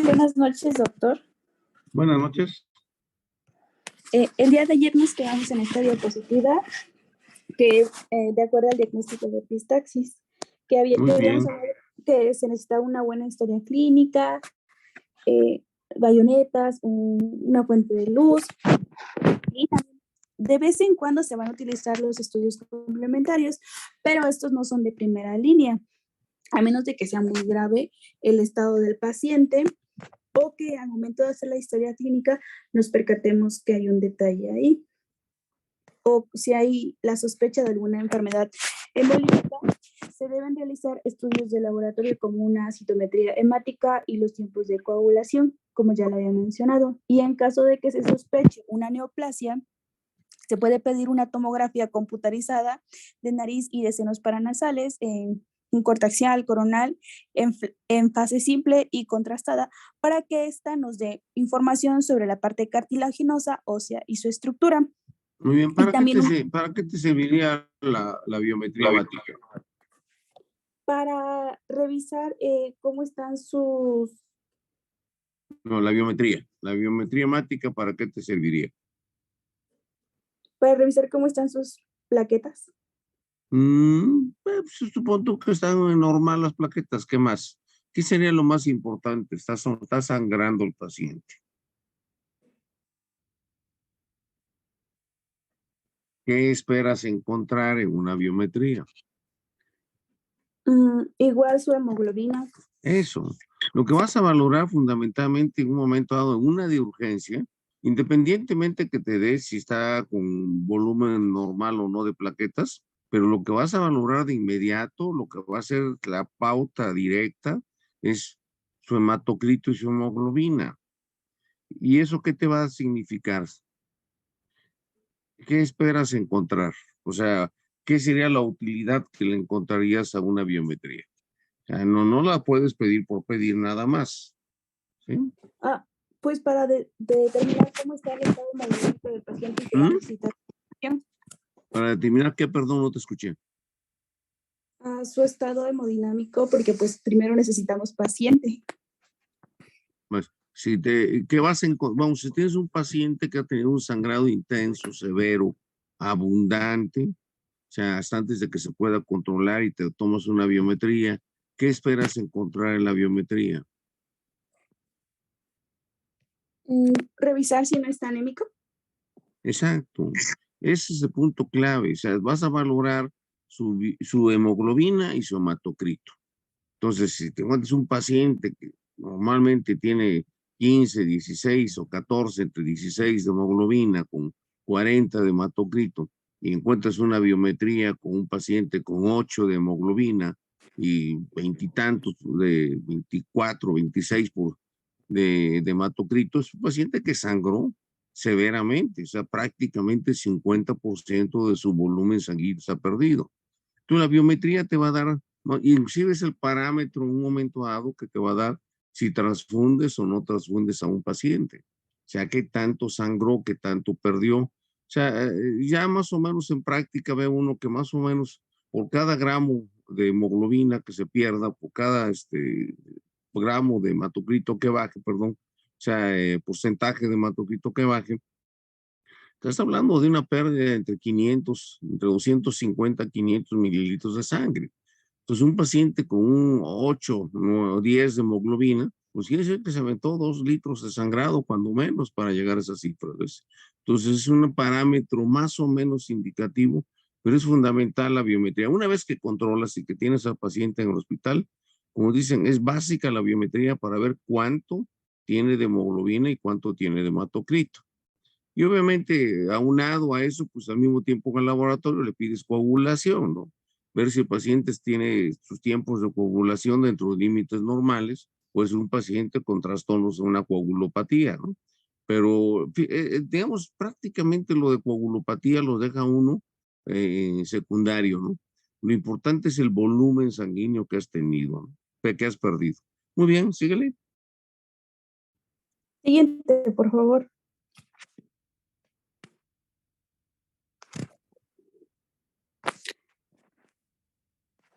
Buenas noches, doctor. Buenas noches. El día de ayer nos quedamos en esta diapositiva que, de acuerdo al diagnóstico de epistaxis, Muy bien. que se necesita una buena historia clínica, bayonetas, una fuente de luz, y también de vez en cuando se van a utilizar los estudios complementarios, pero estos no son de primera línea, a menos de que sea muy grave el estado del paciente o que al momento de hacer la historia clínica nos percatemos que hay un detalle ahí, o si hay la sospecha de alguna enfermedad hemolítica, se deben realizar estudios de laboratorio como una citometría hemática y los tiempos de coagulación, como ya lo había mencionado. Y en caso de que se sospeche una neoplasia, se puede pedir una tomografía computarizada de nariz y de senos paranasales en corte coronal, en fase simple y contrastada, para que ésta nos dé información sobre la parte cartilaginosa, ósea y su estructura. Muy bien. ¿Para qué te serviría la biometría hemática? Para revisar cómo están sus... No, la biometría. La biometría hemática, ¿para qué te serviría? Para revisar cómo están sus plaquetas. Pues, supongo que están normal las plaquetas. ¿Qué más? ¿Qué sería lo más importante? Está sangrando el paciente. ¿Qué esperas encontrar en una biometría? Igual su hemoglobina. Eso. Lo que vas a valorar fundamentalmente en un momento dado, en una de urgencia, independientemente que te dé si está con volumen normal o no de plaquetas, pero lo que vas a valorar de inmediato, lo que va a ser la pauta directa, es su hematocrito y su hemoglobina. ¿Y eso qué te va a significar? ¿Qué esperas encontrar? O sea, ¿qué sería la utilidad que le encontrarías a una biometría? O sea, no la puedes pedir por pedir nada más. ¿Sí? Pues para determinar cómo está el estado hemodinámico del paciente que va a necesitar. Para determinar qué, perdón, no te escuché. Su estado hemodinámico, porque pues primero necesitamos paciente. Pues, si tienes un paciente que ha tenido un sangrado intenso, severo, abundante, o sea, hasta antes de que se pueda controlar y te tomas una biometría, ¿qué esperas encontrar en la biometría? Revisar si no está anémico. Exacto. Ese es el punto clave. O sea, vas a valorar su hemoglobina y su hematocrito. Entonces, si te encuentras un paciente que normalmente tiene 15, 16 o 14, entre 16 de hemoglobina con 40 de hematocrito, y encuentras una biometría con un paciente con 8 de hemoglobina y veintitantos de 24, 26 de hematocrito, es un paciente que sangró severamente, o sea, prácticamente 50% de su volumen sanguíneo se ha perdido. Entonces, la biometría te va a dar, inclusive es el parámetro en un momento dado que te va a dar si transfundes o no transfundes a un paciente. O sea, qué tanto sangró, qué tanto perdió. O sea, ya más o menos en práctica ve uno que más o menos por cada gramo de hemoglobina que se pierda, por cada gramo de hematocrito que baje, perdón, o sea, porcentaje de hematocrito que baje, estás hablando de una pérdida entre 500, entre 250 a 500 mililitros de sangre. Entonces, un paciente con un 8 o 10 de hemoglobina, pues quiere decir que se aventó 2 litros de sangrado, cuando menos, para llegar a esa cifra. Entonces, es un parámetro más o menos indicativo, pero es fundamental la biometría. Una vez que controlas y que tienes al paciente en el hospital, como dicen, es básica la biometría para ver cuánto tiene de hemoglobina y cuánto tiene de hematocrito. Y obviamente, aunado a eso, pues al mismo tiempo en el laboratorio le pides coagulación, ¿no? Ver si el paciente tiene sus tiempos de coagulación dentro de límites normales, o es un paciente con trastornos de una coagulopatía, ¿no? Pero, digamos, prácticamente lo de coagulopatía lo deja uno secundario, ¿no? Lo importante es el volumen sanguíneo que has tenido, ¿no? Que has perdido. Muy bien, síguele. Siguiente, por favor.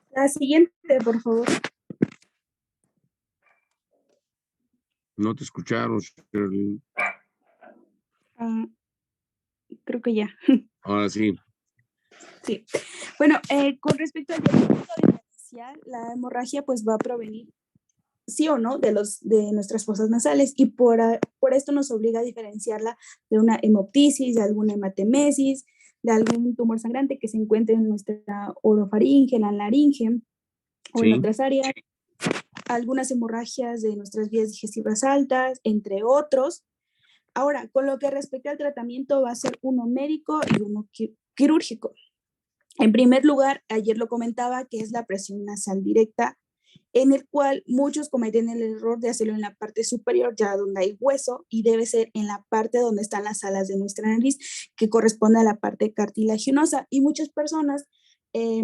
La siguiente, por favor. No te escucharon, Shirley. Ah, creo que ya. Ahora sí. Sí. Bueno, con respecto al diagnóstico diferencial, la hemorragia pues va a provenir sí o no de nuestras fosas nasales y por esto nos obliga a diferenciarla de una hemoptisis, de alguna hematemesis, de algún tumor sangrante que se encuentre en nuestra orofaringe, en la laringe o en Sí. otras áreas, algunas hemorragias de nuestras vías digestivas altas, entre otros. Ahora, con lo que respecta al tratamiento, va a ser uno médico y uno quirúrgico. En primer lugar, ayer lo comentaba, que es la presión nasal directa, en el cual muchos cometen el error de hacerlo en la parte superior, ya donde hay hueso, y debe ser en la parte donde están las alas de nuestra nariz, que corresponde a la parte cartilaginosa. Y muchas personas eh,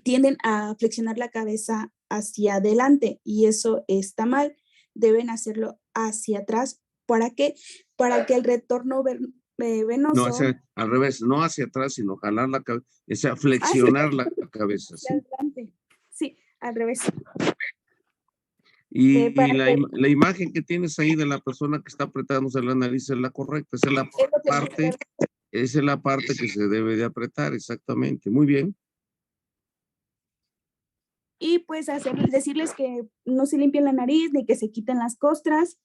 tienden a flexionar la cabeza hacia adelante y eso está mal. Deben hacerlo hacia atrás. ¿Para qué? Para que el retorno No, venoso al revés, no hacia atrás, sino jalar la cabeza, o sea, hacia, flexionar la cabeza, hacia ¿sí? adelante. Sí, al revés. Y Para que la imagen que tienes ahí de la persona que está apretándose la nariz es la correcta, esa es la es lo que parte, esa es la parte que se debe de apretar, exactamente. Muy bien. y pues decirles que no se limpien la nariz ni que se quiten las costras,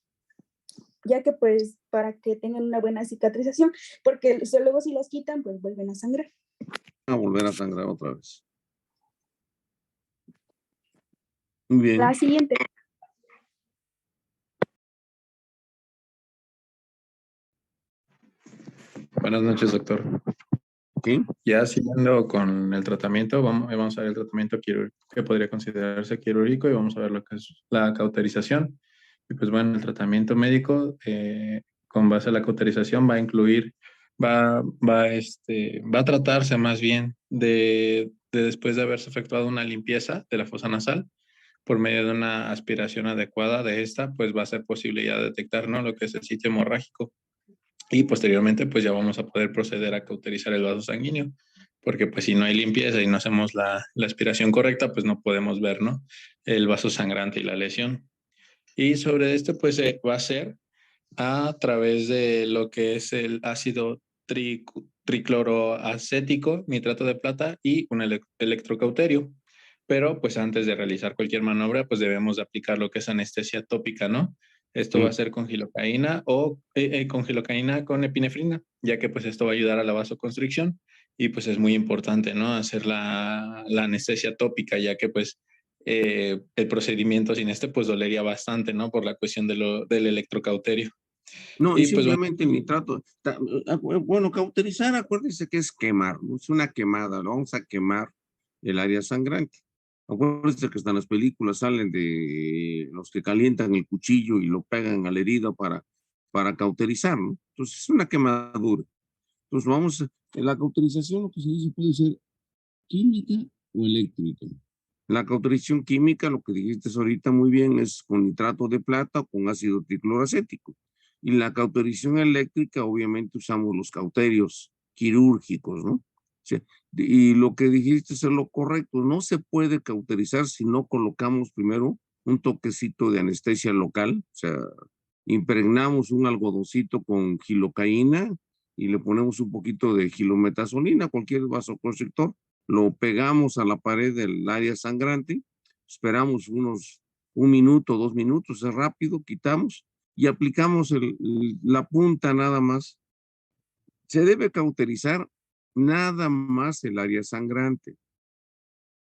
ya que pues para que tengan una buena cicatrización, porque luego si las quitan pues vuelven a sangrar. A volver a sangrar otra vez. Muy bien. La siguiente. Buenas noches, doctor. ¿Sí? Ya siguiendo con el tratamiento, vamos a ver el tratamiento quirúrgico que podría considerarse quirúrgico y vamos a ver lo que es la cauterización. Y pues bueno, el tratamiento médico con base a la cauterización va a incluir, va a tratarse más bien de después de haberse efectuado una limpieza de la fosa nasal, por medio de una aspiración adecuada de esta, pues va a ser posible ya detectar, ¿no?, lo que es el sitio hemorrágico. Y posteriormente pues ya vamos a poder proceder a cauterizar el vaso sanguíneo, porque pues si no hay limpieza y no hacemos la aspiración correcta, pues no podemos ver, ¿no?, el vaso sangrante y la lesión. Y sobre esto pues va a ser a través de lo que es el ácido tricloroacético, nitrato de plata y un electrocauterio. Pero pues antes de realizar cualquier maniobra, pues debemos de aplicar lo que es anestesia tópica, ¿no? Esto va a ser con gilocaína o con gilocaína con epinefrina, ya que pues esto va a ayudar a la vasoconstricción y pues es muy importante, ¿no?, hacer la anestesia tópica, ya que pues el procedimiento sin este pues dolería bastante, ¿no?, por la cuestión del electrocauterio. No, y Y pues bueno, simplemente el nitrato. Bueno, cauterizar, acuérdense que es quemar, ¿no? Es una quemada, ¿no? Vamos a quemar el área sangrante. Acuérdense que hasta en las películas salen de los que calientan el cuchillo y lo pegan a la herida para cauterizar, ¿no? Entonces es una quemadura. Entonces vamos, en la cauterización lo que se dice puede ser química o eléctrica. La cauterización química, lo que dijiste ahorita muy bien, es con nitrato de plata o con ácido tricloracético. Y la cauterización eléctrica, obviamente usamos los cauterios quirúrgicos, ¿no? O sea, y lo que dijiste es lo correcto, no se puede cauterizar si no colocamos primero un toquecito de anestesia local, o sea, impregnamos un algodoncito con gilocaína y le ponemos un poquito de gilometazolina, cualquier vasoconstrictor, lo pegamos a la pared del área sangrante, esperamos unos 1 minuto, 2 minutos, es rápido, quitamos y aplicamos la punta nada más. Se debe cauterizar nada más el área sangrante. O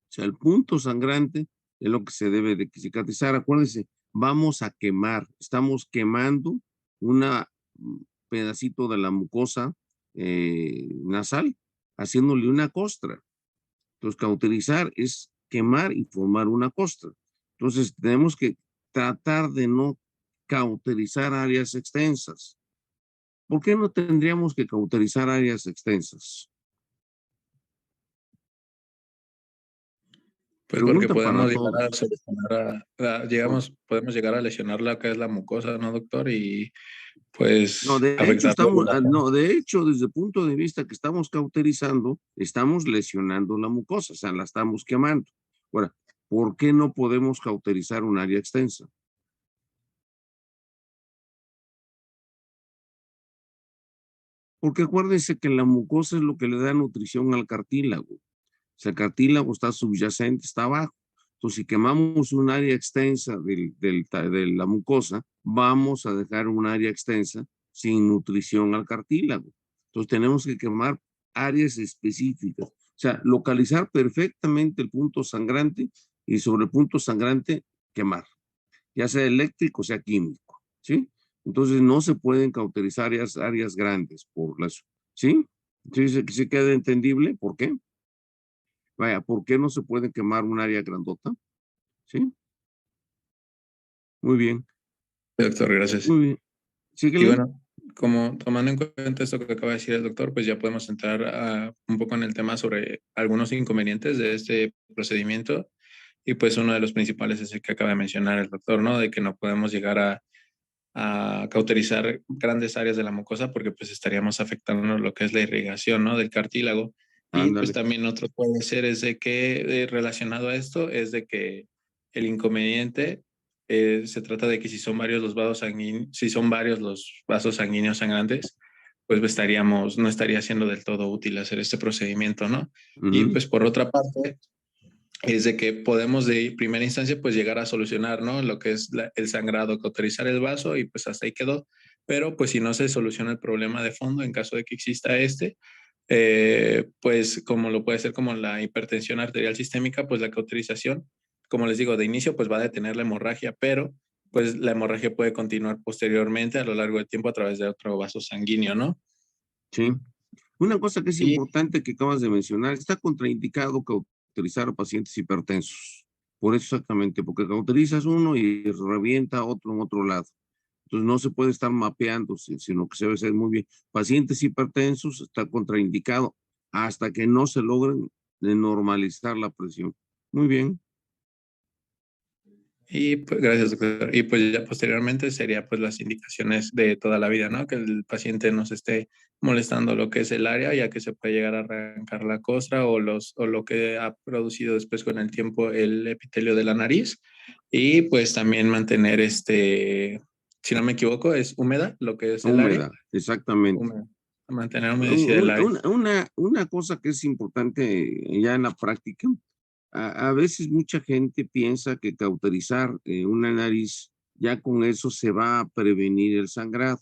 sea, el punto sangrante es lo que se debe de cicatrizar. Acuérdense, vamos a quemar, estamos quemando un pedacito de la mucosa nasal, haciéndole una costra. Entonces, cauterizar es quemar y formar una costra. Entonces, tenemos que tratar de no cauterizar áreas extensas. ¿Por qué no tendríamos que cauterizar áreas extensas? pues porque Pregunta para podemos llegar a todos. seleccionar podemos llegar a lesionar la que es la mucosa, ¿no, doctor? Y No, pues de hecho, afectar la relación. no, de hecho, desde el punto de vista que estamos cauterizando, estamos lesionando la mucosa, o sea, la estamos quemando. Ahora, ¿por qué no podemos cauterizar un área extensa? Porque acuérdense que la mucosa es lo que le da nutrición al cartílago. O sea, el cartílago está subyacente, está abajo. Entonces, si quemamos un área extensa de la mucosa, vamos a dejar un área extensa sin nutrición al cartílago. Entonces, tenemos que quemar áreas específicas. O sea, localizar perfectamente el punto sangrante y sobre el punto sangrante quemar, ya sea eléctrico o sea químico, ¿sí? Entonces, no se pueden cauterizar áreas grandes por las, ¿sí? ¿Sí queda entendible? ¿Por qué? Vaya, ¿por qué no se puede quemar un área grandota? ¿Sí? Muy bien, Doctor, gracias. muy bien. Y Síguele. bueno, como tomando en cuenta esto que acaba de decir el doctor, pues ya podemos entrar un poco en el tema sobre algunos inconvenientes de este procedimiento. Y pues uno de los principales es el que acaba de mencionar el doctor, ¿no? De que no podemos llegar a cauterizar grandes áreas de la mucosa porque pues estaríamos afectando lo que es la irrigación, ¿no? Del cartílago. Y pues Ándale. también otro puede ser es de que relacionado a esto es de que el inconveniente se trata de que si son varios los vasos sanguíneos, si son varios los vasos sanguíneos sangrantes, pues no estaría siendo del todo útil hacer este procedimiento, ¿no? Y pues por otra parte, es de que podemos de primera instancia pues llegar a solucionar, ¿no? Lo que es el sangrado, cauterizar el vaso y pues hasta ahí quedó. Pero pues si no se soluciona el problema de fondo en caso de que exista pues como lo puede ser como la hipertensión arterial sistémica, pues la cauterización, como les digo, de inicio pues va a detener la hemorragia, pero pues la hemorragia puede continuar posteriormente a lo largo del tiempo a través de otro vaso sanguíneo, ¿no? Sí. Una cosa que es Y importante que acabas de mencionar, está contraindicado cauterizar a pacientes hipertensos. Por eso exactamente, porque cauterizas uno y revienta otro en otro lado. Entonces no se puede estar mapeando, sino que se debe hacer muy bien. Pacientes hipertensos está contraindicado hasta que no se logren normalizar la presión. Muy bien. Y pues, gracias, doctor. Y pues ya posteriormente sería pues las indicaciones de toda la vida, ¿no? Que el paciente no se esté molestando lo que es el área, ya que se puede llegar a arrancar la costra o lo que ha producido después con el tiempo el epitelio de la nariz. Y pues también mantener si no me equivoco, es húmeda lo que es el área. Húmeda, exactamente. Húmeda. Mantener humedecida el área. Una cosa que es importante ya en la práctica, a veces mucha gente piensa que cauterizar una nariz, ya con eso se va a prevenir el sangrado.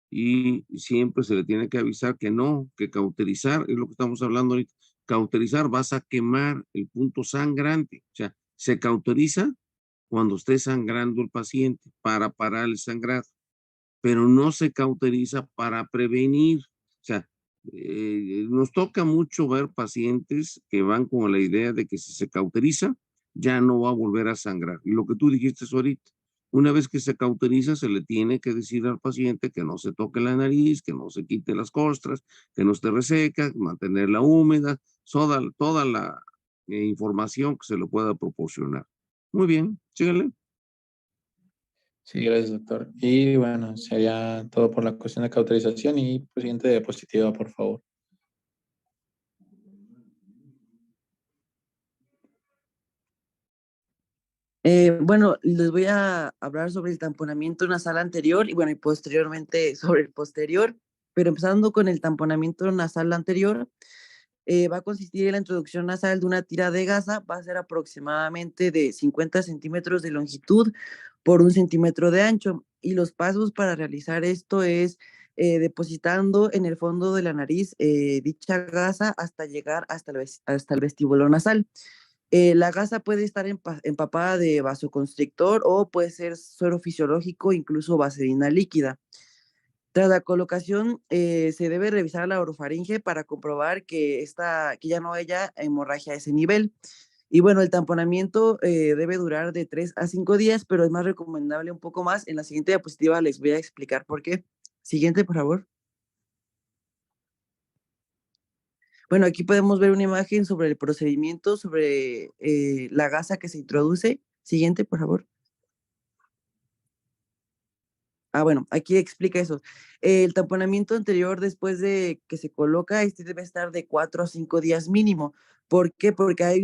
Y siempre se le tiene que avisar que no, que cauterizar, es lo que estamos hablando ahorita, cauterizar vas a quemar el punto sangrante. O sea, se cauteriza cuando esté sangrando el paciente para parar el sangrado, pero no se cauteriza para prevenir. O sea, nos toca mucho ver pacientes que van con la idea de que si se cauteriza, ya no va a volver a sangrar. Y lo que tú dijiste ahorita, una vez que se cauteriza, se le tiene que decir al paciente que no se toque la nariz, que no se quite las costras, que no esté reseca, mantenerla húmeda, toda la información que se le pueda proporcionar. Muy bien, síganle. Sí, gracias, doctor. Y bueno, sería todo por la cuestión de cauterización y pues, siguiente diapositiva, por favor. Bueno, les voy a hablar sobre el tamponamiento nasal anterior y bueno, y posteriormente sobre el posterior, pero empezando con el tamponamiento nasal anterior, va a consistir en la introducción nasal de una tira de gasa, va a ser aproximadamente de 50 centímetros de longitud por 1 centímetro de ancho, y los pasos para realizar esto es depositando en el fondo de la nariz dicha gasa hasta llegar hasta el vestíbulo nasal. La gasa puede estar empapada de vasoconstrictor o puede ser suero fisiológico, incluso vaselina líquida. Tras la colocación, se debe revisar la orofaringe para comprobar que ya no haya hemorragia a ese nivel. Y bueno, el tamponamiento debe durar de 3 a 5 días, pero es más recomendable un poco más. En la siguiente diapositiva les voy a explicar por qué. Siguiente, por favor. Bueno, aquí podemos ver una imagen sobre el procedimiento, sobre la gasa que se introduce. Siguiente, por favor. Bueno, aquí explica eso. El tamponamiento anterior, después de que se coloca, debe estar de 4 a 5 días mínimo. ¿Por qué? Porque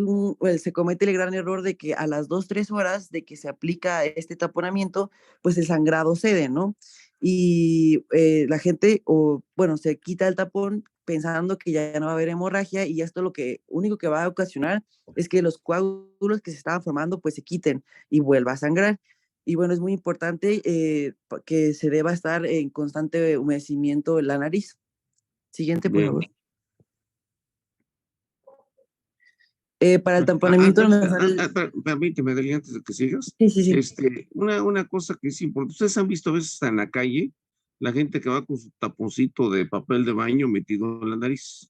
se comete el gran error de que a las 2, 3 horas de que se aplica este taponamiento, pues el sangrado cede, ¿no? y la gente, bueno, se quita el tapón pensando que ya no va a haber hemorragia y esto lo único que va a ocasionar es que los coágulos que se estaban formando pues se quiten y vuelva a sangrar. Y bueno, es muy importante que se deba estar en constante humedecimiento en la nariz. Siguiente, por Bien. favor. Para el tamponamiento nasal. Permíteme, Adeli, antes de que sigas. Sí. Una cosa que es importante. Ustedes han visto a veces en la calle la gente que va con su taponcito de papel de baño metido en la nariz.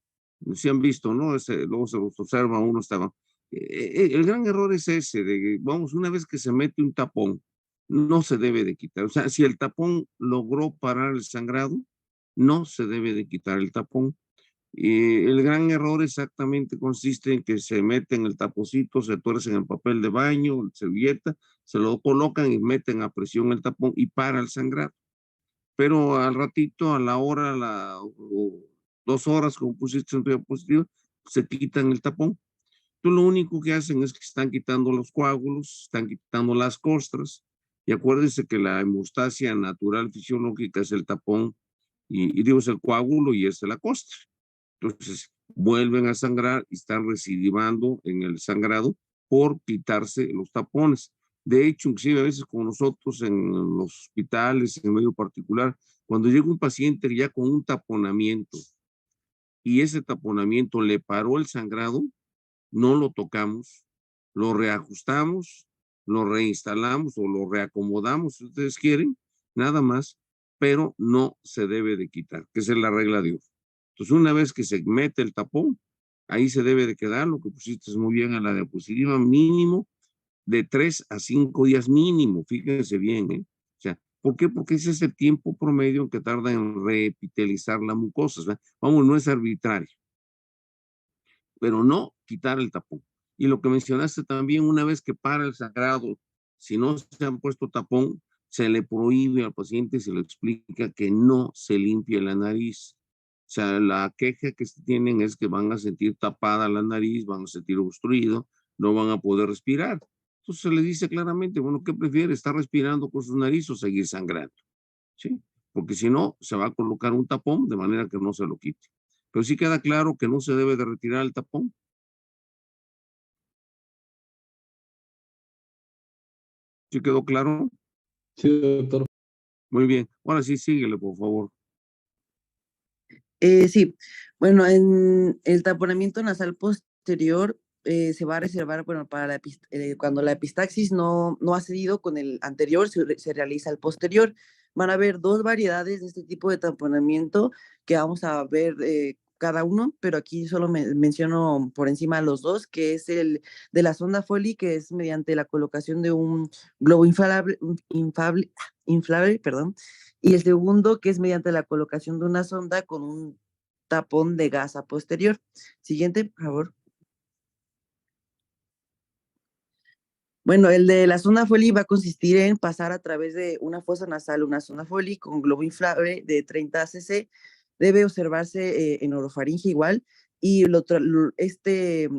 Sí han visto, ¿no? Luego se los observa, uno estaba. El gran error es ese, de, vamos, una vez que se mete un tapón, no se debe de quitar. O sea, si el tapón logró parar el sangrado, no se debe de quitar el tapón. Y el gran error exactamente consiste en que se meten el taponcito, se tuercen el papel de baño, servilleta, se lo colocan y meten a presión el tapón y para el sangrado. Pero al ratito, a la hora, o 2 horas, como pusiste en tu diapositiva, se quitan el tapón. Entonces, lo único que hacen es que están quitando los coágulos, están quitando las costras. Y acuérdense que la hemostasia natural fisiológica es el tapón, y digo, es el coágulo y es la costra. Entonces, vuelven a sangrar y están recidivando en el sangrado por quitarse los tapones. De hecho, inclusive a veces con nosotros en los hospitales, en el medio particular, cuando llega un paciente ya con un taponamiento y ese taponamiento le paró el sangrado, no lo tocamos, lo reajustamos, lo reinstalamos o lo reacomodamos, si ustedes quieren, nada más, pero no se debe de quitar, que esa es la regla de oro. Entonces, una vez que se mete el tapón, ahí se debe de quedar, lo que pusiste muy bien en la diapositiva, mínimo de 3 a 5 días mínimo, fíjense bien, ¿eh? O sea, ¿por qué? Porque ese es el tiempo promedio en que tarda en reepitelizar la mucosa, ¿verdad? Vamos, no es arbitrario, pero no quitar el tapón. Y lo que mencionaste también, una vez que para el sangrado, si no se han puesto tapón, se le prohíbe al paciente, se le explica que no se limpie la nariz. O sea, la queja que tienen es que van a sentir tapada la nariz, van a sentir obstruido, no van a poder respirar. Entonces se le dice claramente, bueno, ¿qué prefiere? ¿Estar respirando con su nariz o seguir sangrando? ¿Sí? Porque si no, se va a colocar un tapón de manera que no se lo quite. Pero sí queda claro que no se debe de retirar el tapón. ¿Sí quedó claro? Sí, doctor. Muy bien. Ahora sí, síguele, por favor. Sí, bueno, en el taponamiento nasal posterior se va a reservar, bueno, para cuando la epistaxis no ha cedido con el anterior, se realiza el posterior. Van a haber 2 variedades de este tipo de taponamiento que vamos a ver cada uno, pero aquí solo menciono por encima los 2, que es el de la sonda Foley, que es mediante la colocación de un globo inflable, perdón, y el segundo, que es mediante la colocación de una sonda con un tapón de gasa posterior. Siguiente, por favor. Bueno, el de la sonda Foley va a consistir en pasar a través de una fosa nasal una sonda Foley con globo inflable de 30 cc. Debe observarse en orofaringe igual y este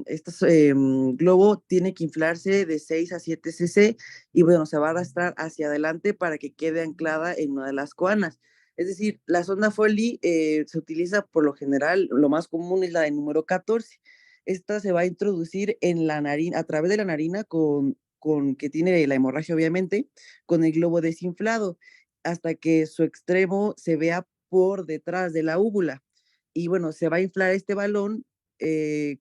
globo tiene que inflarse de 6 a 7 cc y bueno, se va a arrastrar hacia adelante para que quede anclada en una de las coanas. Es decir, la sonda Foley se utiliza por lo general, lo más común es la de número 14. Esta se va a introducir en la narina, a través de la narina con que tiene la hemorragia obviamente, con el globo desinflado, hasta que su extremo se vea por detrás de la úvula. Y bueno, se va a inflar este balón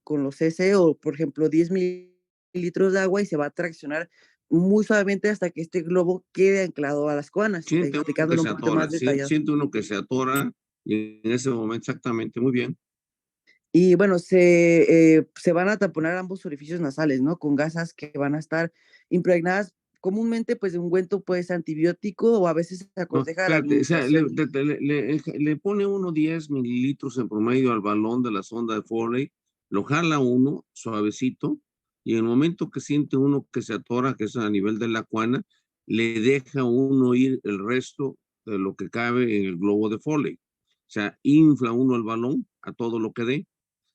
con los cc o, por ejemplo, 10 mililitros de agua y se va a traccionar muy suavemente hasta que este globo quede anclado a las coanas, explicándolo un poquito más detallado. Siente uno que se atora y en ese momento exactamente, muy bien. Y bueno, se van a taponar ambos orificios nasales, ¿no? Con gasas que van a estar impregnadas comúnmente, pues, de ungüento, pues, antibiótico o a veces se aconseja la Espérate, o sea, administración. le pone uno 10 mililitros en promedio al balón de la sonda de Foley, lo jala uno suavecito y en el momento que siente uno que se atora, que es a nivel de la cuana, le deja uno ir el resto de lo que cabe en el globo de Foley. O sea, infla uno el balón a todo lo que dé.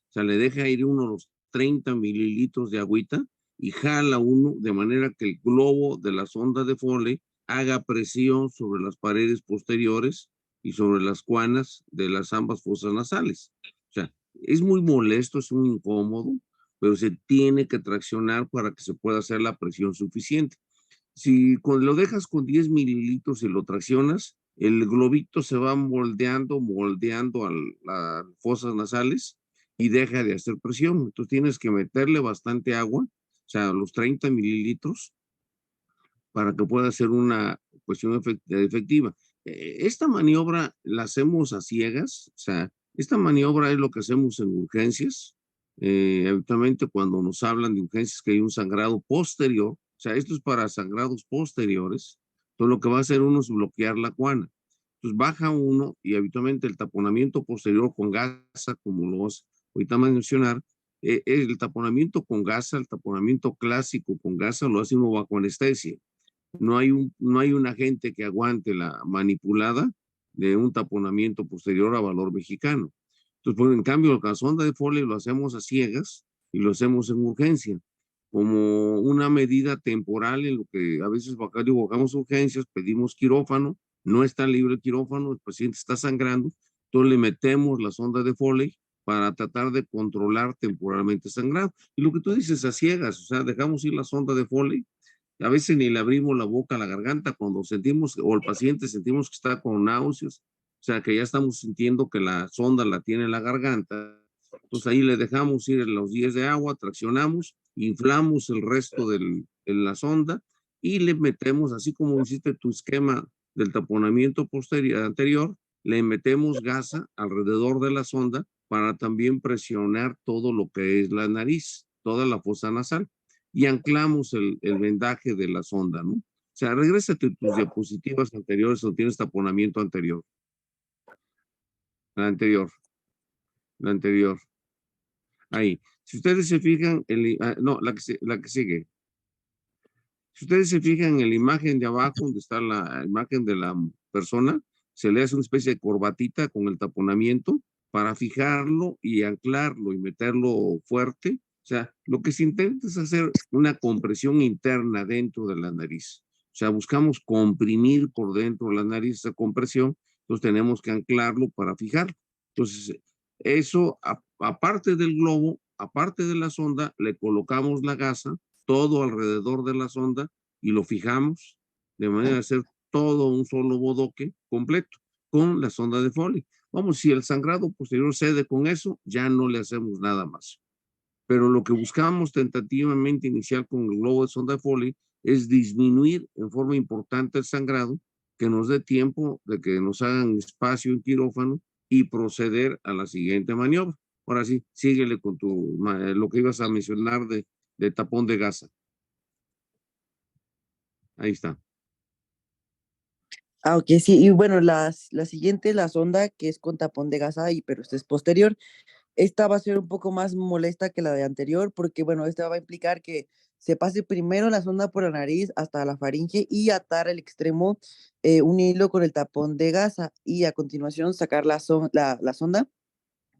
O sea, le deja ir uno los 30 mililitros de agüita y jala uno de manera que el globo de la sonda de Foley haga presión sobre las paredes posteriores y sobre las cuanas de las ambas fosas nasales. O sea, es muy molesto, es muy incómodo, pero se tiene que traccionar para que se pueda hacer la presión suficiente. Si lo dejas con 10 mililitros y lo traccionas, el globito se va moldeando a las fosas nasales y deja de hacer presión. Entonces tienes que meterle bastante agua, o sea, los 30 mililitros, para que pueda ser una cuestión efectiva. Esta maniobra la hacemos a ciegas, o sea, esta maniobra es lo que hacemos en urgencias. Habitualmente cuando nos hablan de urgencias que hay un sangrado posterior, o sea, esto es para sangrados posteriores, entonces lo que va a hacer uno es bloquear la cuana. Entonces baja uno y habitualmente el taponamiento posterior con gasa, como lo vas ahorita a mencionar, el taponamiento con gasa, el taponamiento clásico con gasa lo hace uno bajo anestesia. No hay un agente que aguante la manipulada de un taponamiento posterior a valor mexicano. Entonces, pues, en cambio, la sonda de Foley lo hacemos a ciegas y lo hacemos en urgencia, como una medida temporal en lo que a veces bajamos urgencias, pedimos quirófano, no está libre el quirófano, el paciente está sangrando, entonces le metemos la sonda de Foley para tratar de controlar temporalmente el sangrado. Y lo que tú dices a ciegas, o sea, dejamos ir la sonda de Foley, a veces ni le abrimos la boca a la garganta cuando sentimos, o el paciente sentimos que está con náuseas, o sea, que ya estamos sintiendo que la sonda la tiene en la garganta. Entonces ahí le dejamos ir los 10 de agua, traccionamos, inflamos el resto de la sonda y le metemos, así como hiciste tu esquema del taponamiento anterior, le metemos gasa alrededor de la sonda para también presionar todo lo que es la nariz, toda la fosa nasal, y anclamos el vendaje de la sonda, ¿no? O sea, regrésate a tus diapositivas anteriores donde tienes taponamiento anterior. La anterior. Ahí. Si ustedes se fijan, no, la que sigue. Si ustedes se fijan en la imagen de abajo, donde está la imagen de la persona, se le hace una especie de corbatita con el taponamiento para fijarlo y anclarlo y meterlo fuerte. O sea, lo que se intenta es hacer una compresión interna dentro de la nariz. O sea, buscamos comprimir por dentro de la nariz esa compresión, entonces tenemos que anclarlo para fijarlo. Entonces, eso, aparte del globo, aparte de la sonda, le colocamos la gasa, todo alrededor de la sonda, y lo fijamos de manera de hacer todo un solo bodoque completo con la sonda de Foley. Vamos, si el sangrado posterior cede con eso, ya no le hacemos nada más. Pero lo que buscamos tentativamente inicial con el globo de sonda de Foley es disminuir en forma importante el sangrado, que nos dé tiempo de que nos hagan espacio en quirófano y proceder a la siguiente maniobra. Ahora sí, síguele con lo que ibas a mencionar de tapón de gasa. Ahí está. Ah, ok, sí, y bueno, la siguiente, la sonda, que es con tapón de gasa, pero esta es posterior. Esta va a ser un poco más molesta que la de anterior, porque bueno, esta va a implicar que se pase primero la sonda por la nariz hasta la faringe y atar el extremo un hilo con el tapón de gasa y a continuación sacar la sonda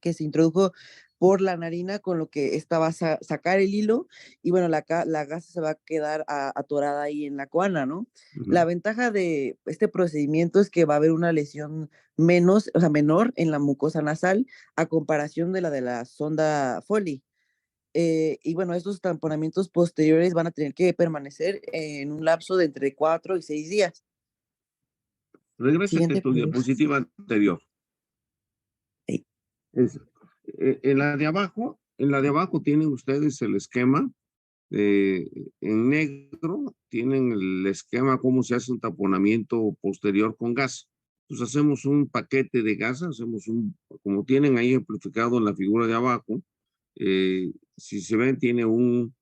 que se introdujo por la narina, con lo que esta va a sacar el hilo y bueno, la gasa se va a quedar atorada ahí en la coana, ¿no? La ventaja de este procedimiento es que va a haber una lesión menor en la mucosa nasal a comparación de la sonda Foley. Y bueno, estos tamponamientos posteriores van a tener que permanecer en un lapso de entre 4 y 6 días. Regrésate a tu diapositiva anterior. Sí. En la de abajo tienen ustedes el esquema. En negro tienen el esquema cómo se hace un taponamiento posterior con gas. Entonces hacemos un paquete de gas, como tienen ahí amplificado en la figura de abajo, si se ven tiene un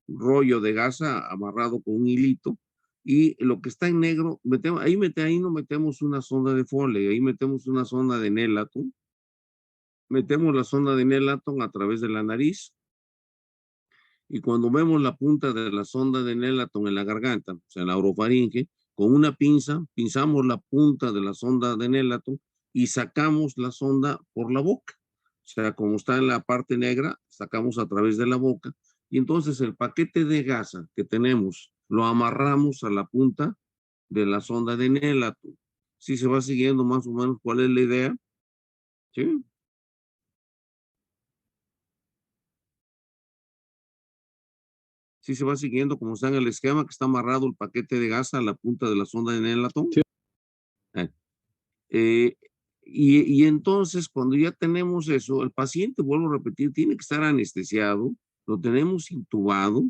rollo de gasa amarrado con un hilito, y lo que está en negro, ahí no metemos una sonda de Foley, ahí metemos una sonda de Nelaton, metemos la sonda de Nelaton a través de la nariz, y cuando vemos la punta de la sonda de Nelaton en la garganta, o sea, en la orofaringe, con una pinzamos la punta de la sonda de Nelaton y sacamos la sonda por la boca. O sea, como está en la parte negra, sacamos a través de la boca. Y entonces el paquete de gasa que tenemos lo amarramos a la punta de la sonda de Nélaton. ¿Sí se va siguiendo más o menos cuál es la idea? ¿Sí? ¿Sí se va siguiendo como está en el esquema, que está amarrado el paquete de gas a la punta de la sonda de Nélaton? Sí. Eh, y entonces, cuando ya tenemos eso, el paciente, vuelvo a repetir, tiene que estar anestesiado, lo tenemos intubado,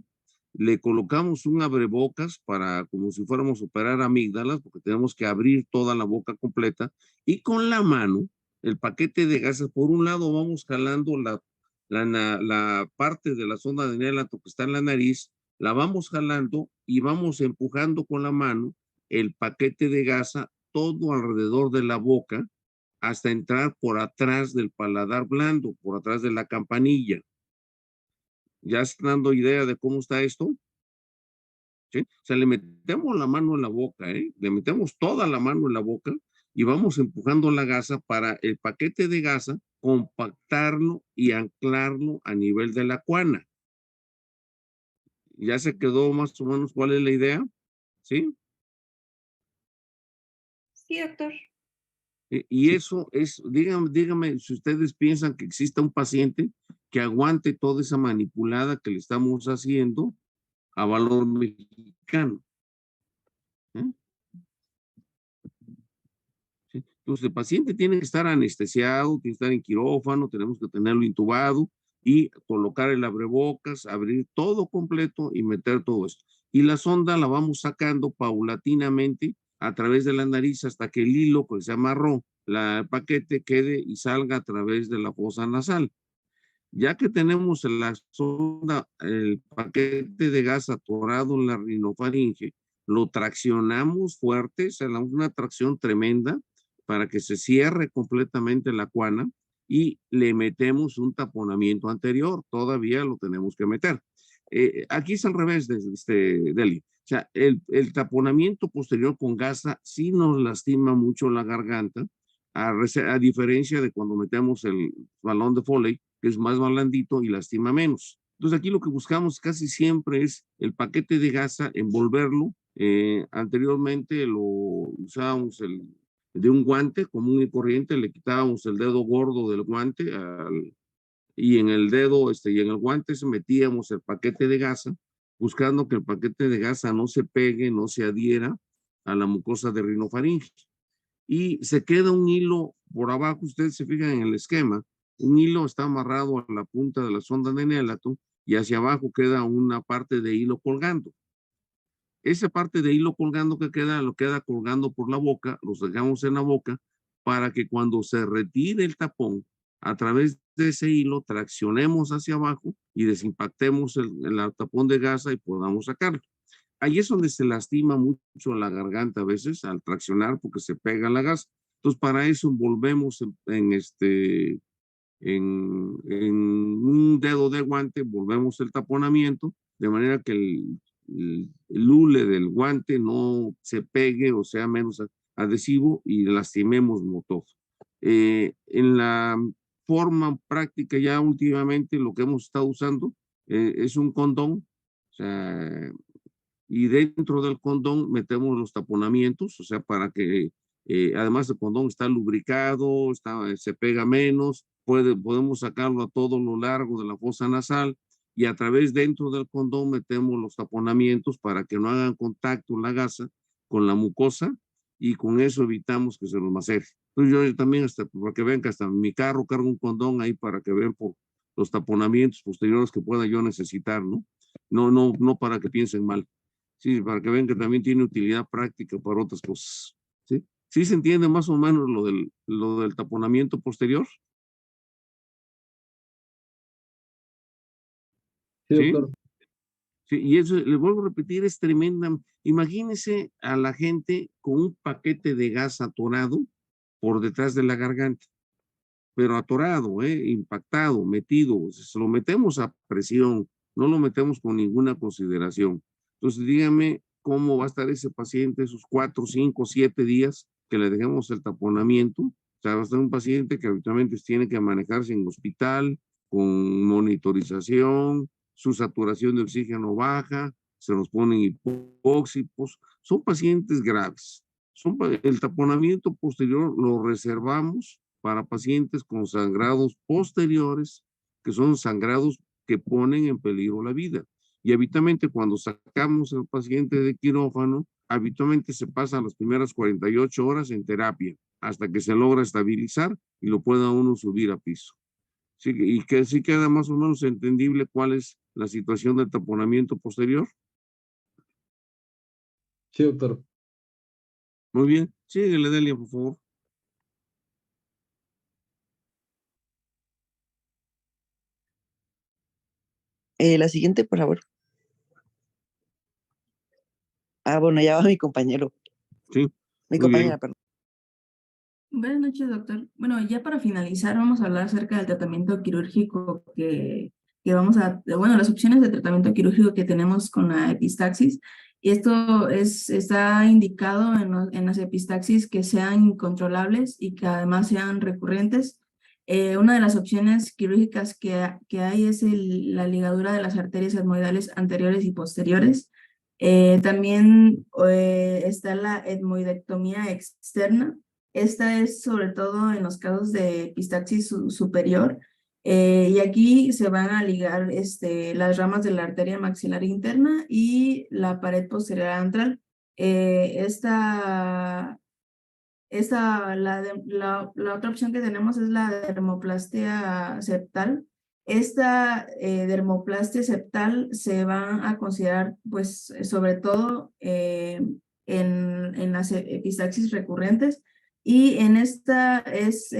le colocamos un abrebocas para, como si fuéramos a operar amígdalas, porque tenemos que abrir toda la boca completa, y con la mano, el paquete de gases, por un lado vamos jalando la parte de la sonda de Nélaton que está en la nariz, la vamos jalando y vamos empujando con la mano el paquete de gasa todo alrededor de la boca hasta entrar por atrás del paladar blando, por atrás de la campanilla. ¿Ya están dando idea de cómo está esto? ¿Sí? O sea, le metemos la mano en la boca, ¿eh? Le metemos toda la mano en la boca y vamos empujando la gasa para el paquete de gasa compactarlo y anclarlo a nivel de la cuana. ¿Ya se quedó más o menos cuál es la idea? ¿Sí? Sí, doctor. Y eso es, dígame si ustedes piensan que exista un paciente que aguante toda esa manipulada que le estamos haciendo a valor mexicano. ¿Eh? ¿Sí? Entonces, el paciente tiene que estar anestesiado, tiene que estar en quirófano, tenemos que tenerlo intubado y colocar el abrebocas, abrir todo completo y meter todo esto. Y la sonda la vamos sacando paulatinamente a través de la nariz hasta que el hilo que se amarró, el paquete quede y salga a través de la fosa nasal. Ya que tenemos la sonda, el paquete de gas atorado en la rinofaringe, lo traccionamos fuerte, se da una tracción tremenda para que se cierre completamente la cuana y le metemos un taponamiento anterior, todavía lo tenemos que meter. Aquí es al revés, Deli. O sea, el taponamiento posterior con gasa sí nos lastima mucho la garganta, a diferencia de cuando metemos el balón de Foley, que es más blandito y lastima menos. Entonces aquí lo que buscamos casi siempre es el paquete de gasa, envolverlo. Anteriormente lo usábamos de un guante común y corriente, le quitábamos el dedo gordo del guante y en el dedo y en el guante se metíamos el paquete de gasa, buscando que el paquete de gasa no se pegue, no se adhiera a la mucosa de rinofaringe. Y se queda un hilo por abajo, ustedes se fijan en el esquema, un hilo está amarrado a la punta de la sonda de Nélaton y hacia abajo queda una parte de hilo colgando. Esa parte de hilo colgando que queda, lo queda colgando por la boca, los dejamos en la boca para que cuando se retire el tapón, a través de ese hilo traccionemos hacia abajo y desimpactemos el tapón de gasa y podamos sacarlo. Ahí es donde se lastima mucho la garganta a veces al traccionar porque se pega la gasa. Entonces, para eso volvemos en un dedo de guante, volvemos el taponamiento de manera que el hule del guante no se pegue o sea menos adhesivo y lastimemos motor. En la forma práctica ya últimamente lo que hemos estado usando es un condón, o sea, y dentro del condón metemos los taponamientos, o sea, para que además el condón está lubricado, se pega menos, podemos sacarlo a todo lo largo de la fosa nasal y a través dentro del condón metemos los taponamientos para que no hagan contacto la gasa con la mucosa y con eso evitamos que se nos macere. Entonces yo también, para que vean que hasta en mi carro cargo un condón ahí para que vean por los taponamientos posteriores que pueda yo necesitar, ¿no? No para que piensen mal. Sí, para que vean que también tiene utilidad práctica para otras cosas. ¿Sí? ¿Sí se entiende más o menos lo del taponamiento posterior? Sí, ¿Sí? doctor. Sí, y eso, le vuelvo a repetir, es tremenda. Imagínese a la gente con un paquete de gas atorado por detrás de la garganta, pero atorado, impactado, metido. Se lo metemos a presión, no lo metemos con ninguna consideración. Entonces, dígame cómo va a estar ese paciente esos 4, 5, 7 días que le dejemos el taponamiento. O sea, va a estar un paciente que habitualmente tiene que manejarse en hospital, con monitorización, su saturación de oxígeno baja, se nos ponen hipóxicos, son pacientes graves. El taponamiento posterior lo reservamos para pacientes con sangrados posteriores, que son sangrados que ponen en peligro la vida. Y habitualmente cuando sacamos al paciente de quirófano, habitualmente se pasan las primeras 48 horas en terapia hasta que se logra estabilizar y lo pueda uno subir a piso. Sí, y que sí queda más o menos entendible cuál es la situación del taponamiento posterior. Sí, doctor. Muy bien, síguele, Delia, por favor. La siguiente, por favor. Bueno, ya va mi compañero. Sí, Mi muy compañera, bien. perdón. Buenas noches, doctor. Bueno, ya para finalizar, vamos a hablar acerca del tratamiento quirúrgico bueno, las opciones de tratamiento quirúrgico que tenemos con la epistaxis. Y esto está indicado en las epistaxis que sean controlables y que además sean recurrentes. Una de las opciones quirúrgicas que hay es la ligadura de las arterias etmoidales anteriores y posteriores. También está la etmoidectomía externa. Esta es sobre todo en los casos de epistaxis superior, y aquí se van a ligar las ramas de la arteria maxilar interna y la pared posterior antral. La otra opción que tenemos es la dermoplastia septal. Esta dermoplastia septal se va a considerar, pues, sobre todo en las epistaxis recurrentes, y en esta es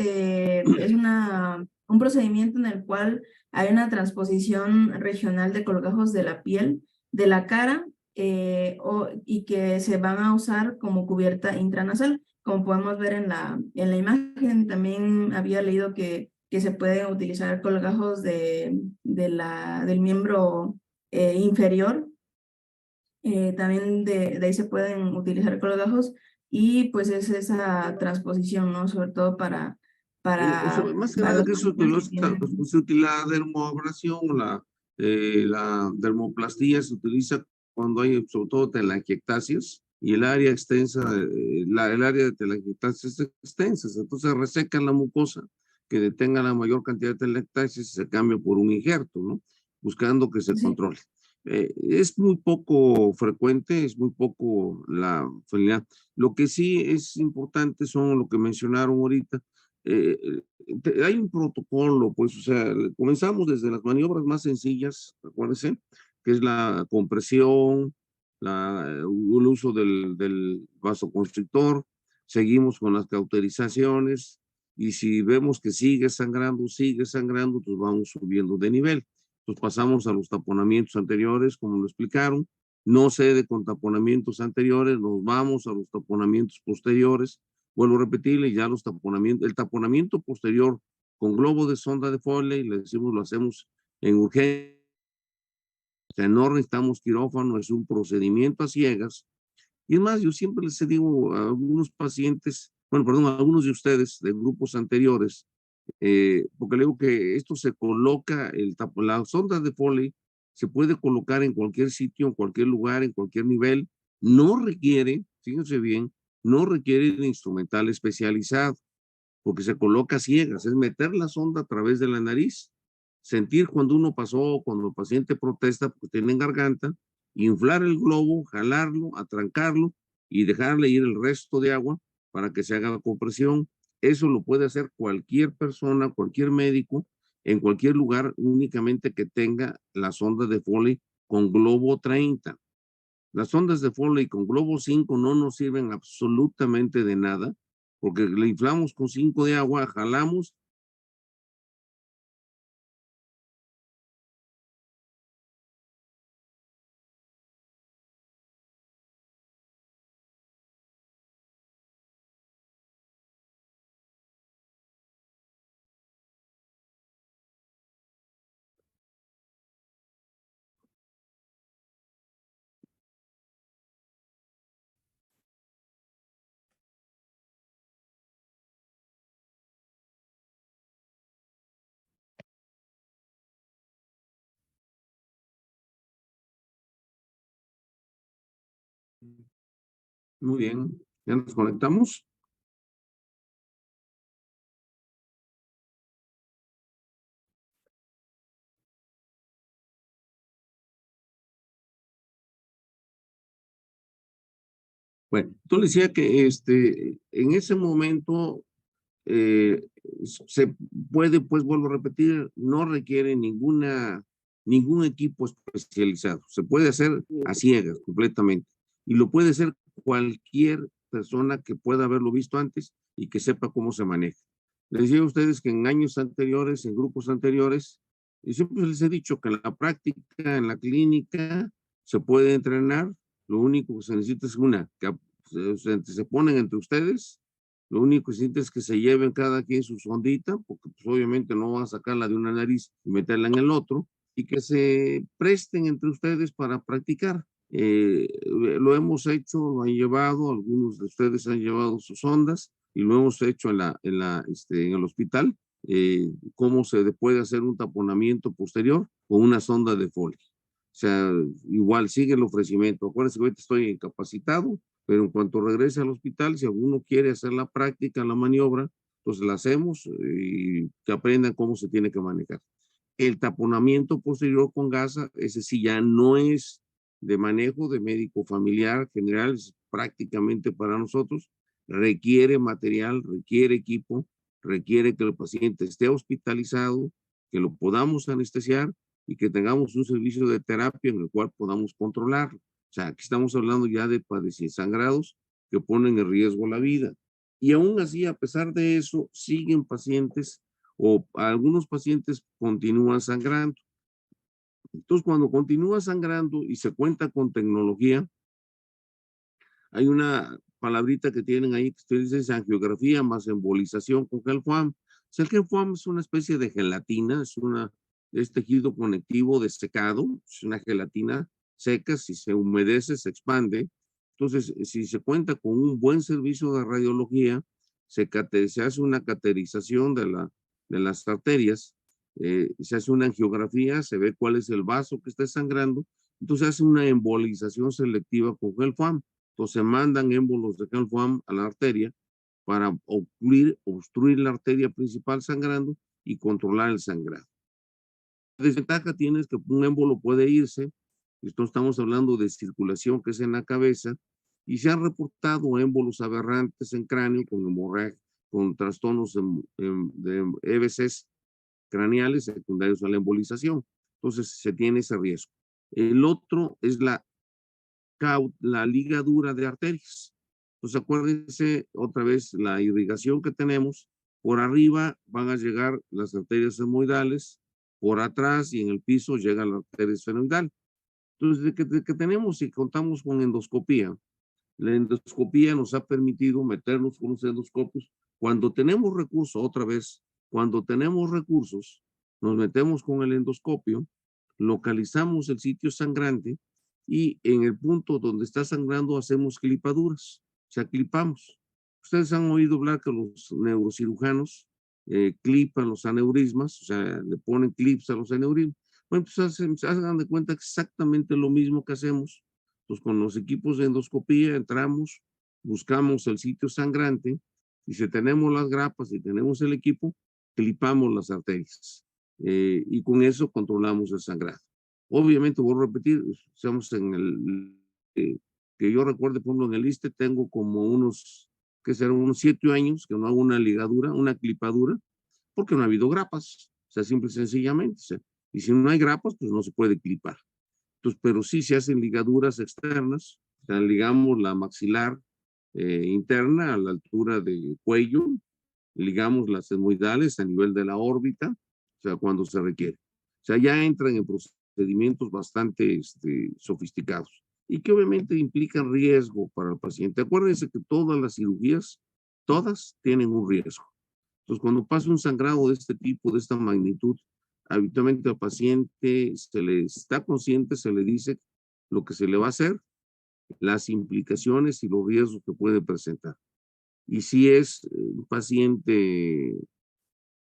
un procedimiento en el cual hay una transposición regional de colgajos de la piel, de la cara, y que se van a usar como cubierta intranasal. Como podemos ver en la imagen, también había leído que se pueden utilizar colgajos del miembro inferior. También de ahí se pueden utilizar colgajos, y pues es esa transposición, ¿no? Sobre todo O sea, más que para nada los que pacientes que tienen. se utiliza la dermoabrasión o la dermoplastía se utiliza cuando hay sobre todo telangiectasias y el área extensa, el área de telangiectasias extensas, entonces resecan la mucosa que detenga la mayor cantidad de telangiectasias y se cambia por un injerto, ¿no? Buscando que se Sí. controle. Es muy poco frecuente, es muy poco la finalidad. Lo que sí es importante son lo que mencionaron ahorita. eh, Hay un protocolo, pues, o sea, comenzamos desde las maniobras más sencillas, acuérdense, que es la compresión, el uso del vasoconstrictor, seguimos con las cauterizaciones, y si vemos que sigue sangrando, pues vamos subiendo de nivel. Pues pasamos a los taponamientos anteriores, como lo explicaron, no cede con taponamientos anteriores, nos vamos a los taponamientos posteriores. Vuelvo a repetirle, ya el taponamiento posterior con globo de sonda de Foley, le decimos, lo hacemos en urgencia, o sea, no necesitamos quirófano, es un procedimiento a ciegas. Y es más, yo siempre les digo a algunos pacientes, bueno, perdón, a algunos de ustedes de grupos anteriores, porque le digo que esto se coloca, la sonda de Foley se puede colocar en cualquier sitio, en cualquier lugar, en cualquier nivel, no requiere, fíjense bien, no requiere de instrumental especializado, porque se coloca a ciegas, es meter la sonda a través de la nariz, sentir cuando uno pasó, cuando el paciente protesta porque tiene garganta, inflar el globo, jalarlo, atrancarlo y dejarle ir el resto de agua para que se haga la compresión. Eso lo puede hacer cualquier persona, cualquier médico, en cualquier lugar, únicamente que tenga la sonda de Foley con globo 30. Las ondas de Foley con globo 5 no nos sirven absolutamente de nada, porque le inflamos con 5 de agua, jalamos Muy bien, ya nos conectamos. Bueno, tú decía que en ese momento eh, se puede, pues vuelvo a repetir, no requiere ningún equipo especializado. Se puede hacer a ciegas completamente. Y lo puede hacer cualquier persona que pueda haberlo visto antes y que sepa cómo se maneja. Les decía a ustedes que en años anteriores, en grupos anteriores, y siempre les he dicho que en la práctica, en la clínica, se puede entrenar. Lo único que se necesita es que se ponen entre ustedes. Lo único que se necesita es que se lleven cada quien su sondita, porque pues, obviamente no van a sacarla de una nariz y meterla en el otro, y que se presten entre ustedes para practicar. Lo hemos hecho, lo han llevado, algunos de ustedes han llevado sus ondas y lo hemos hecho en el hospital, cómo se puede hacer un taponamiento posterior con una sonda de Foley. O sea, igual sigue el ofrecimiento. Acuérdense que ahorita estoy incapacitado, pero en cuanto regrese al hospital, si alguno quiere hacer la práctica, la maniobra, pues la hacemos y que aprendan cómo se tiene que manejar. El taponamiento posterior con gasa, ese sí ya no es de manejo de médico familiar general, es prácticamente para nosotros, requiere material, requiere equipo, requiere que el paciente esté hospitalizado, que lo podamos anestesiar y que tengamos un servicio de terapia en el cual podamos controlarlo. O sea, aquí estamos hablando ya de sangrados que ponen en riesgo la vida. Y aún así, a pesar de eso, siguen pacientes o algunos pacientes continúan sangrando. Entonces, cuando continúa sangrando y se cuenta con tecnología, hay una palabrita que tienen ahí que ustedes dicen angiografía más embolización con GEL-FUAM. O sea, el GEL-FUAM es una especie de gelatina, es tejido conectivo desecado, es una gelatina seca, si se humedece se expande. Entonces, si se cuenta con un buen servicio de radiología, se hace una caterización de las arterias, se hace una angiografía, se ve cuál es el vaso que está sangrando, entonces se hace una embolización selectiva con GEL-FUAM. Entonces se mandan émbolos de GEL-FUAM a la arteria para obstruir la arteria principal sangrando y controlar el sangrado. La desventaja tiene es que un émbolo puede irse, esto estamos hablando de circulación que es en la cabeza, y se han reportado émbolos aberrantes en cráneo con hemorragia, con trastornos de EBCs craneales secundarios a la embolización. Entonces se tiene ese riesgo. El otro es la ligadura de arterias. Entonces acuérdense otra vez la irrigación que tenemos. Por arriba van a llegar las arterias esmoidales, por atrás y en el piso llega la arteria esfenoidal. Entonces, de que tenemos y contamos con endoscopía, la endoscopía nos ha permitido meternos con los endoscopios. Cuando tenemos recursos, otra vez, cuando tenemos recursos, nos metemos con el endoscopio, localizamos el sitio sangrante y en el punto donde está sangrando hacemos clipaduras, o sea, clipamos. Ustedes han oído hablar que los neurocirujanos clipan los aneurismas, o sea, le ponen clips a los aneurismas. Bueno, pues hagan de cuenta exactamente lo mismo que hacemos. Pues con los equipos de endoscopía entramos, buscamos el sitio sangrante y si tenemos las grapas y tenemos el equipo, clipamos las arterias y con eso controlamos el sangrado. Obviamente, voy a repetir, estamos en que yo recuerde, por ejemplo, en el ISSSTE tengo como que serán unos 7 años que no hago una ligadura, una clipadura, porque no ha habido grapas, o sea, simple y sencillamente. O sea, y si no hay grapas, pues no se puede clipar. Entonces, pero sí se hacen ligaduras externas, o sea, ligamos la maxilar interna a la altura del cuello, ligamos las esmoidales a nivel de la órbita, o sea, cuando se requiere. O sea, ya entran en procedimientos bastante sofisticados y que obviamente implican riesgo para el paciente. Acuérdense que todas las cirugías, todas tienen un riesgo. Entonces, cuando pasa un sangrado de este tipo, de esta magnitud, habitualmente al paciente se le está consciente, se le dice lo que se le va a hacer, las implicaciones y los riesgos que puede presentar. Y si es un paciente,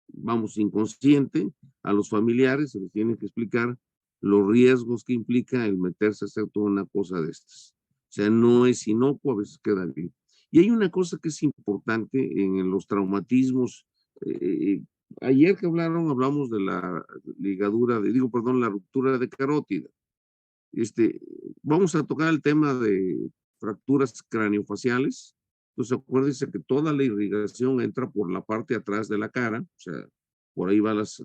vamos, inconsciente, a los familiares se les tiene que explicar los riesgos que implica el meterse a hacer toda una cosa de estas. sea, no es inocuo, a veces queda bien. Y hay una cosa que es importante en los traumatismos. Ayer que hablamos de la ligadura, la ruptura de carótida. Vamos a tocar el tema de fracturas craniofaciales. Entonces, acuérdense que toda la irrigación entra por la parte de atrás de la cara, o sea, por ahí van las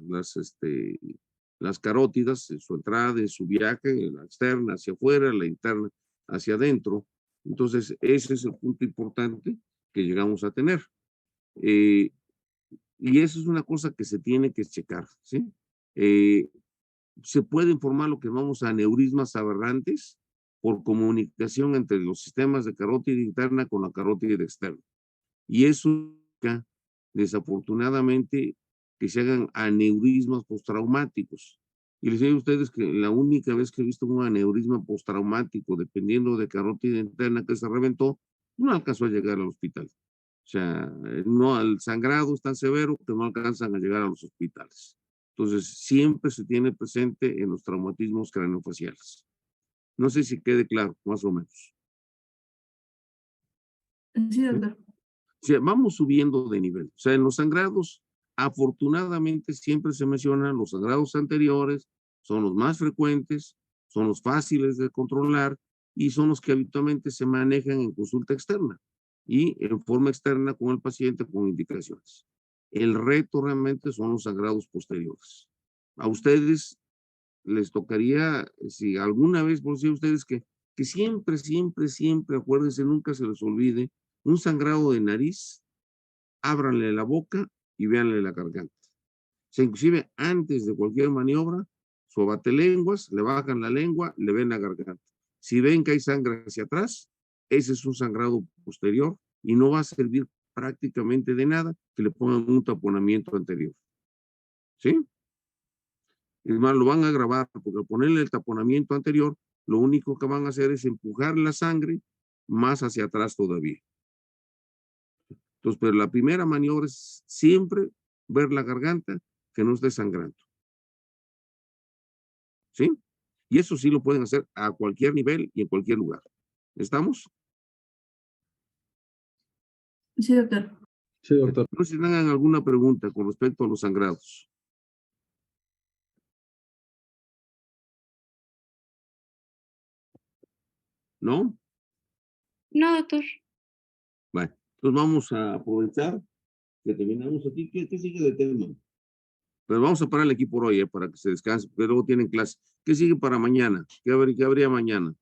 carótidas, en su entrada, en su viaje, la externa hacia afuera, la interna hacia adentro. Entonces, ese es el punto importante que llegamos a tener. Y eso es una cosa que se tiene que checar, ¿sí? Se puede informar lo que llamamos aneurismas aberrantes por comunicación entre los sistemas de carótida interna con la carótida externa. Y eso, desafortunadamente, que se hagan aneurismas postraumáticos. Y les digo a ustedes que la única vez que he visto un aneurisma postraumático, dependiendo de carótida interna que se reventó, no alcanzó a llegar al hospital. O sea, no, el sangrado es tan severo que no alcanzan a llegar a los hospitales. Entonces, siempre se tiene presente en los traumatismos craneofaciales. No sé si quede claro, más o menos. Sí, doctor. O sea, vamos subiendo de nivel. O sea, en los sangrados, afortunadamente, siempre se mencionan los sangrados anteriores, son los más frecuentes, son los fáciles de controlar y son los que habitualmente se manejan en consulta externa y en forma externa con el paciente con indicaciones. El reto realmente son los sangrados posteriores. A ustedes les tocaría, si alguna vez, por decir ustedes que siempre, acuérdense, nunca se les olvide, un sangrado de nariz, ábranle la boca y véanle la garganta. O sea, inclusive antes de cualquier maniobra, su abatelenguas, le bajan la lengua, le ven la garganta. Si ven que hay sangre hacia atrás, ese es un sangrado posterior y no va a servir prácticamente de nada que le pongan un taponamiento anterior. ¿Sí? Es más, lo van a agravar porque al ponerle el taponamiento anterior, lo único que van a hacer es empujar la sangre más hacia atrás todavía. Entonces, pero la primera maniobra es siempre ver la garganta que no esté sangrando. ¿Sí? Y eso sí lo pueden hacer a cualquier nivel y en cualquier lugar. ¿Estamos? Sí, doctor. Sí, doctor. No sé si tengan alguna pregunta con respecto a los sangrados. ¿No? No, doctor. Bueno, entonces vamos a aprovechar que terminamos aquí. ¿Qué sigue de tema? Pero vamos a parar aquí por hoy, para que se descanse, porque luego tienen clase. ¿Qué sigue para mañana? ¿Qué habría mañana?